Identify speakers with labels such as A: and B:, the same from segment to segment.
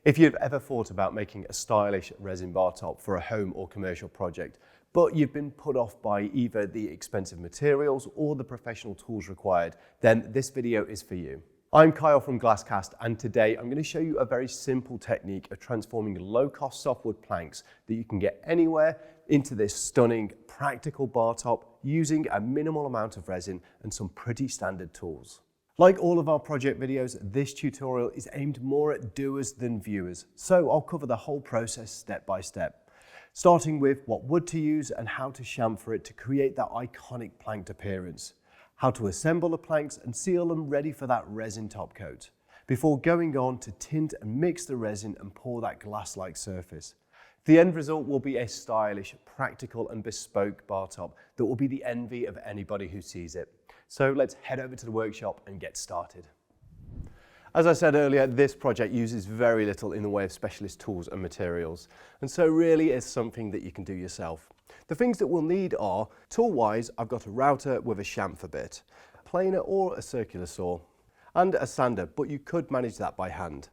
A: If you've ever thought about making a stylish resin bar top for a home or commercial project, but you've been put off by either the expensive materials or the professional tools required, then this video is for you. I'm Kyle from GlassCast, and today I'm going to show you a very simple technique of transforming low-cost softwood planks that you can get anywhere into this stunning, practical bar top using a minimal amount of resin and some pretty standard tools. Like all of our project videos, this tutorial is aimed more at doers than viewers, so I'll cover the whole process step by step, starting with what wood to use and how to chamfer it to create that iconic planked appearance, how to assemble the planks and seal them ready for that resin top coat, before going on to tint and mix the resin and pour that glass-like surface. The end result will be a stylish, practical and bespoke bar top that will be the envy of anybody who sees it. So let's head over to the workshop and get started. As I said earlier, this project uses very little in the way of specialist tools and materials, and so really it's something that you can do yourself. The things that we'll need are, tool-wise, I've got a router with a chamfer bit, a planer or a circular saw, and a sander, but you could manage that by hand.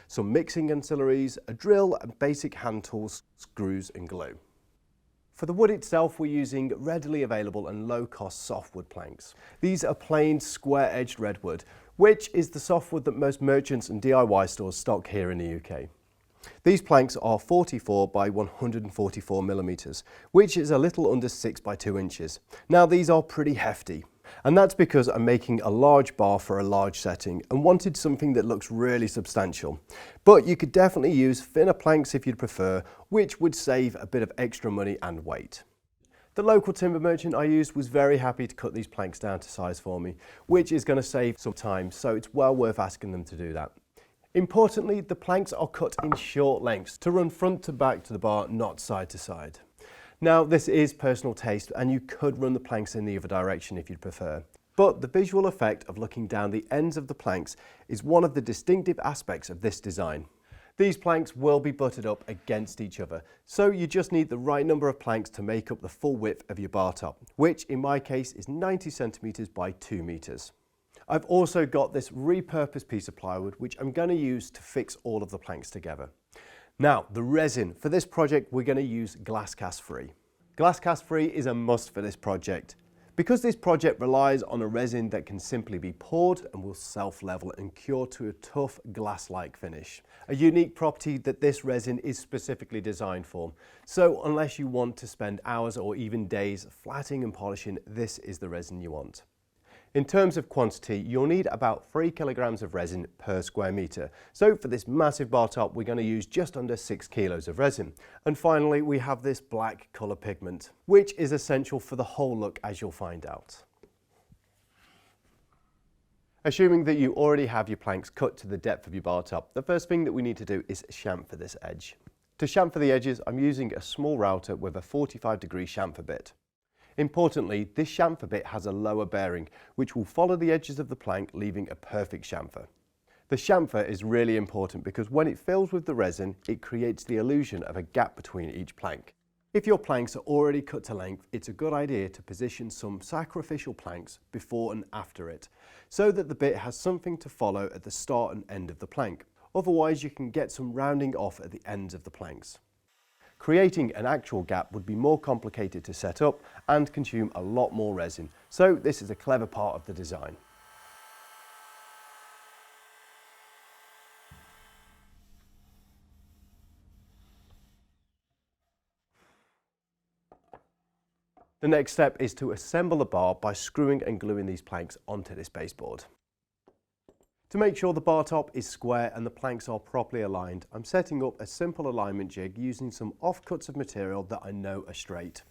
A: Some mixing ancillaries, a drill and basic hand tools, screws and glue. For the wood itself, we're using readily available and low-cost softwood planks. These are plain, square-edged redwood, which is the softwood that most merchants and DIY stores stock here in the UK. These planks are 44 by 144 millimeters, which is a little under 6 by 2 inches. Now these are pretty hefty, and that's because I'm making a large bar for a large setting and wanted something that looks really substantial. But you could definitely use thinner planks if you'd prefer, which would save a bit of extra money and weight. The local timber merchant I used was very happy to cut these planks down to size for me, which is going to save some time, so it's well worth asking them to do that. Importantly, the planks are cut in short lengths to run front to back to the bar, not side to side. Now, this is personal taste, and you could run the planks in the other direction if you'd prefer. But the visual effect of looking down the ends of the planks is one of the distinctive aspects of this design. These planks will be butted up against each other, so you just need the right number of planks to make up the full width of your bar top, which in my case is 90 centimeters by 2 meters. I've also got this repurposed piece of plywood, which I'm going to use to fix all of the planks together. Now, the resin. For this project, we're going to use GlassCast free. GlassCast free is a must for this project, because this project relies on a resin that can simply be poured and will self-level and cure to a tough glass-like finish. A unique property that this resin is specifically designed for. So unless you want to spend hours or even days flatting and polishing, this is the resin you want. In terms of quantity, you'll need about 3 kilograms of resin per square meter. So for this massive bar top, we're going to use just under 6 kilos of resin. And finally, we have this black color pigment, which is essential for the whole look, as you'll find out. Assuming that you already have your planks cut to the depth of your bar top, the first thing that we need to do is chamfer this edge. To chamfer the edges, I'm using a small router with a 45-degree chamfer bit. Importantly, this chamfer bit has a lower bearing, which will follow the edges of the plank, leaving a perfect chamfer. The chamfer is really important because when it fills with the resin, it creates the illusion of a gap between each plank. If your planks are already cut to length, it's a good idea to position some sacrificial planks before and after it, so that the bit has something to follow at the start and end of the plank. Otherwise, you can get some rounding off at the ends of the planks. Creating an actual gap would be more complicated to set up and consume a lot more resin, so this is a clever part of the design. The next step is to assemble the bar by screwing and gluing these planks onto this baseboard. To make sure the bar top is square and the planks are properly aligned, I'm setting up a simple alignment jig using some offcuts of material that I know are straight.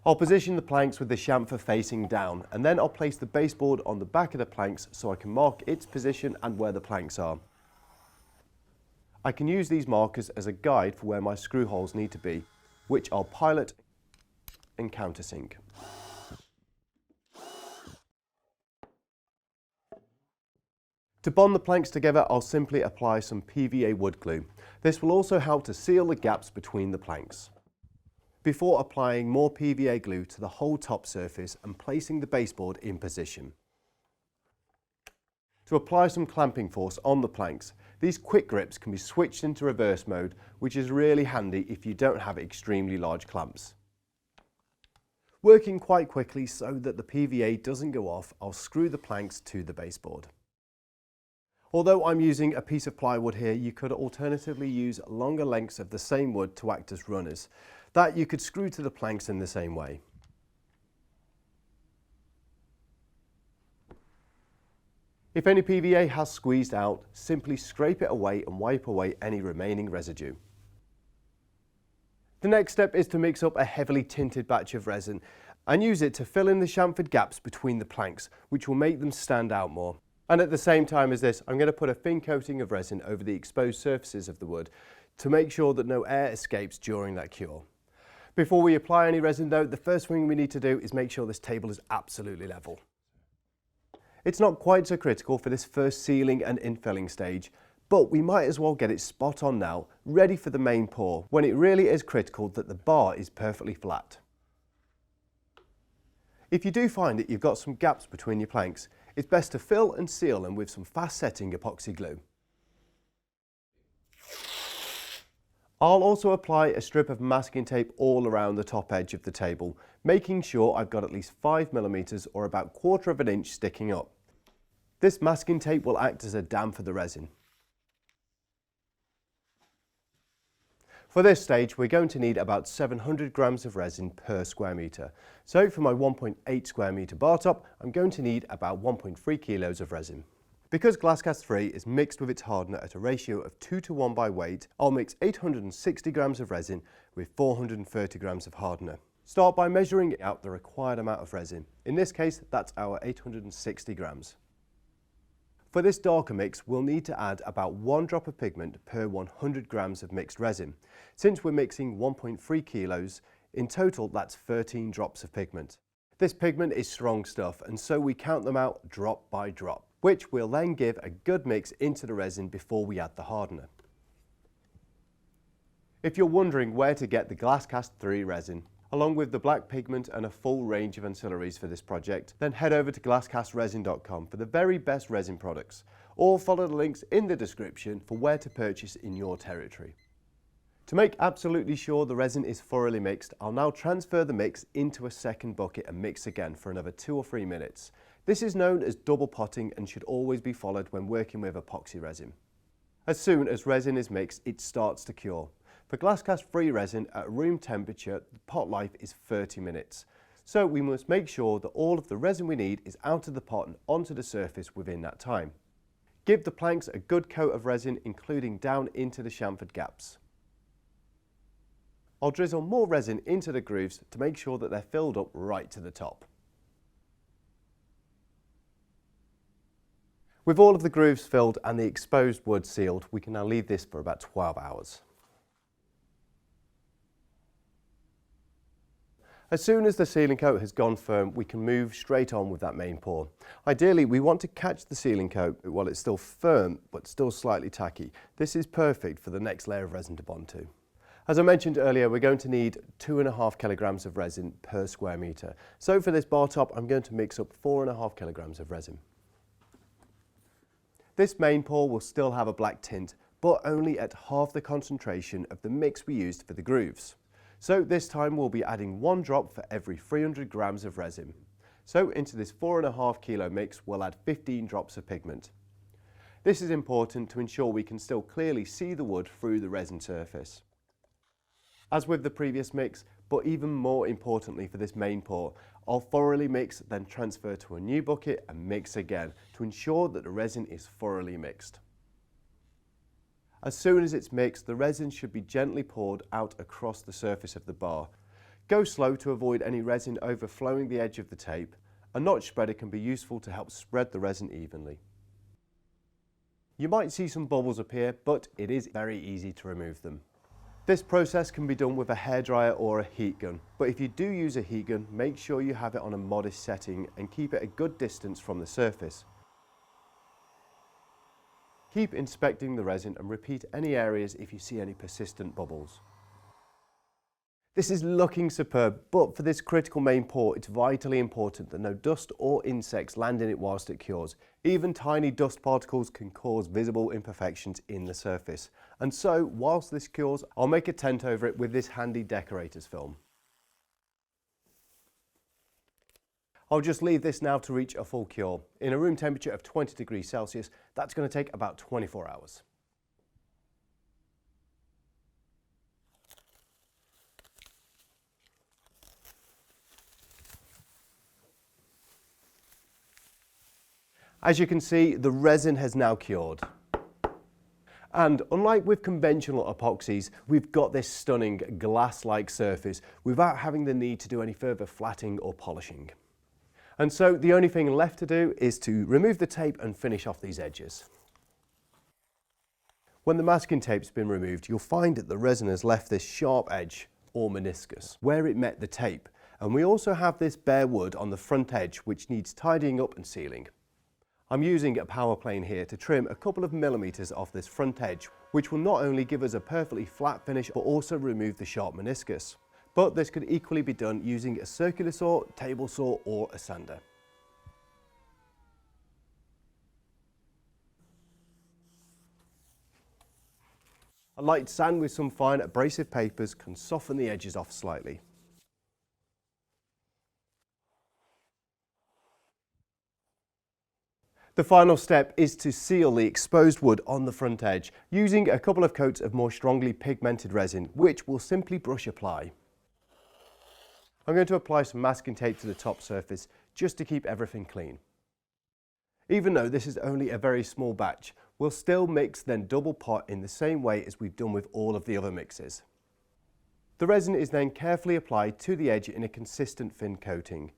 A: I'll position the planks with the chamfer facing down, and then I'll place the baseboard on the back of the planks so I can mark its position and where the planks are. I can use these markers as a guide for where my screw holes need to be, which I'll pilot and countersink. To bond the planks together, I'll simply apply some PVA wood glue. This will also help to seal the gaps between the planks. Before applying more PVA glue to the whole top surface and placing the baseboard in position. To apply some clamping force on the planks, These quick grips can be switched into reverse mode, which is really handy if you don't have extremely large clamps. Working quite quickly so that the PVA doesn't go off, I'll screw the planks to the baseboard. Although I'm using a piece of plywood here, you could alternatively use longer lengths of the same wood to act as runners, that you could screw to the planks in the same way. If any PVA has squeezed out, simply scrape it away and wipe away any remaining residue. The next step is to mix up a heavily tinted batch of resin and use it to fill in the chamfered gaps between the planks, which will make them stand out more. And at the same time as this, I'm going to put a thin coating of resin over the exposed surfaces of the wood to make sure that no air escapes during that cure. Before we apply any resin though, the first thing we need to do is make sure this table is absolutely level. It's not quite so critical for this first sealing and infilling stage, but we might as well get it spot on now, ready for the main pour, when it really is critical that the bar is perfectly flat. If you do find that you've got some gaps between your planks, it's best to fill and seal them with some fast setting epoxy glue. I'll also apply a strip of masking tape all around the top edge of the table, making sure I've got at least 5mm or about 1/4 of an inch sticking up. This masking tape will act as a dam for the resin. For this stage, we're going to need about 700 grams of resin per square metre. So for my 1.8 square metre bar top, I'm going to need about 1.3 kilos of resin. Because GlassCast 3 is mixed with its hardener at a ratio of 2:1 by weight, I'll mix 860 grams of resin with 430 grams of hardener. Start by measuring out the required amount of resin. In this case, that's our 860 grams. For this darker mix, we'll need to add about 1 drop of pigment per 100 grams of mixed resin. Since we're mixing 1.3 kilos, in total that's 13 drops of pigment. This pigment is strong stuff, and so we count them out drop by drop, which we'll then give a good mix into the resin before we add the hardener. If you're wondering where to get the GlassCast 3 resin, along with the black pigment and a full range of ancillaries for this project, then head over to glasscastresin.com for the very best resin products, or follow the links in the description for where to purchase in your territory. To make absolutely sure the resin is thoroughly mixed, I'll now transfer the mix into a second bucket and mix again for another 2 or 3 minutes. This is known as double potting and should always be followed when working with epoxy resin. As soon as resin is mixed, it starts to cure. For GlassCast 3 resin at room temperature, the pot life is 30 minutes. So we must make sure that all of the resin we need is out of the pot and onto the surface within that time. Give the planks a good coat of resin, including down into the chamfered gaps. I'll drizzle more resin into the grooves to make sure that they're filled up right to the top. With all of the grooves filled and the exposed wood sealed, we can now leave this for about 12 hours. As soon as the sealing coat has gone firm, we can move straight on with that main pour. Ideally, we want to catch the sealing coat while it's still firm but still slightly tacky. This is perfect for the next layer of resin to bond to. As I mentioned earlier, we're going to need 2.5 kilograms of resin per square metre. So for this bar top, I'm going to mix up 4.5 kilograms of resin. This main pour will still have a black tint, but only at half the concentration of the mix we used for the grooves. So this time we'll be adding 1 drop for every 300 grams of resin. So into this 4.5 kilo mix, we'll add 15 drops of pigment. This is important to ensure we can still clearly see the wood through the resin surface. As with the previous mix, but even more importantly for this main pour, I'll thoroughly mix, then transfer to a new bucket and mix again to ensure that the resin is thoroughly mixed. As soon as it's mixed, the resin should be gently poured out across the surface of the bar. Go slow to avoid any resin overflowing the edge of the tape. A notch spreader can be useful to help spread the resin evenly. You might see some bubbles appear, but it is very easy to remove them. This process can be done with a hairdryer or a heat gun, but if you do use a heat gun, make sure you have it on a modest setting and keep it a good distance from the surface. Keep inspecting the resin and repeat any areas if you see any persistent bubbles. This is looking superb, but for this critical main pour, it's vitally important that no dust or insects land in it whilst it cures. Even tiny dust particles can cause visible imperfections in the surface. And so, whilst this cures, I'll make a tent over it with this handy decorator's film. I'll just leave this now to reach a full cure. In a room temperature of 20 degrees Celsius, that's going to take about 24 hours. As you can see, the resin has now cured. And unlike with conventional epoxies, we've got this stunning glass-like surface without having the need to do any further flatting or polishing. And so the only thing left to do is to remove the tape and finish off these edges. When the masking tape's been removed, you'll find that the resin has left this sharp edge, or meniscus, where it met the tape. And we also have this bare wood on the front edge, which needs tidying up and sealing. I'm using a power plane here to trim a couple of millimeters off this front edge, which will not only give us a perfectly flat finish, but also remove the sharp meniscus. But this could equally be done using a circular saw, table saw, or a sander. A light sand with some fine abrasive papers can soften the edges off slightly. The final step is to seal the exposed wood on the front edge using a couple of coats of more strongly pigmented resin, which we'll simply brush apply. I'm going to apply some masking tape to the top surface just to keep everything clean. Even though this is only a very small batch, we'll still mix then double pot in the same way as we've done with all of the other mixes. The resin is then carefully applied to the edge in a consistent thin coating.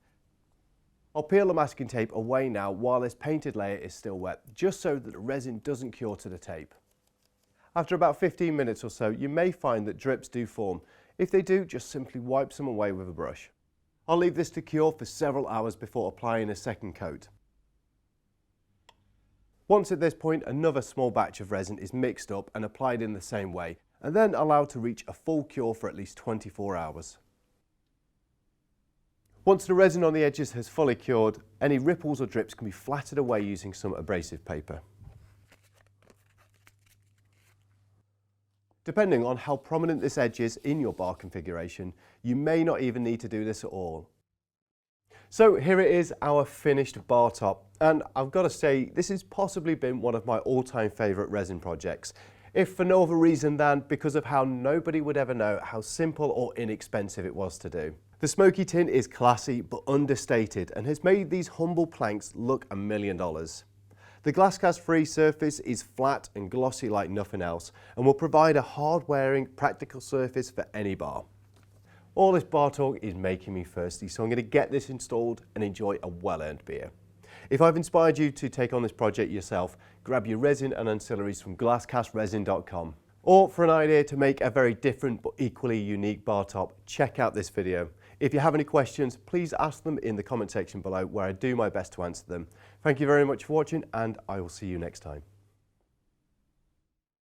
A: I'll peel the masking tape away now while this painted layer is still wet, just so that the resin doesn't cure to the tape. After about 15 minutes or so, you may find that drips do form. If they do, just simply wipe some away with a brush. I'll leave this to cure for several hours before applying a second coat. Once at this point, another small batch of resin is mixed up and applied in the same way, and then allowed to reach a full cure for at least 24 hours. Once the resin on the edges has fully cured, any ripples or drips can be flattened away using some abrasive paper. Depending on how prominent this edge is in your bar configuration, you may not even need to do this at all. So here it is, our finished bar top, and I've got to say this has possibly been one of my all-time favourite resin projects, if for no other reason than because of how nobody would ever know how simple or inexpensive it was to do. The smoky tint is classy but understated and has made these humble planks look $1 million. The GlassCast free surface is flat and glossy like nothing else and will provide a hard-wearing, practical surface for any bar. All this bar talk is making me thirsty, so I'm going to get this installed and enjoy a well-earned beer. If I've inspired you to take on this project yourself, grab your resin and ancillaries from glasscastresin.com. Or for an idea to make a very different but equally unique bar top, check out this video. If you have any questions, please ask them in the comment section below, where I do my best to answer them. Thank you very much for watching, and I will see you next time.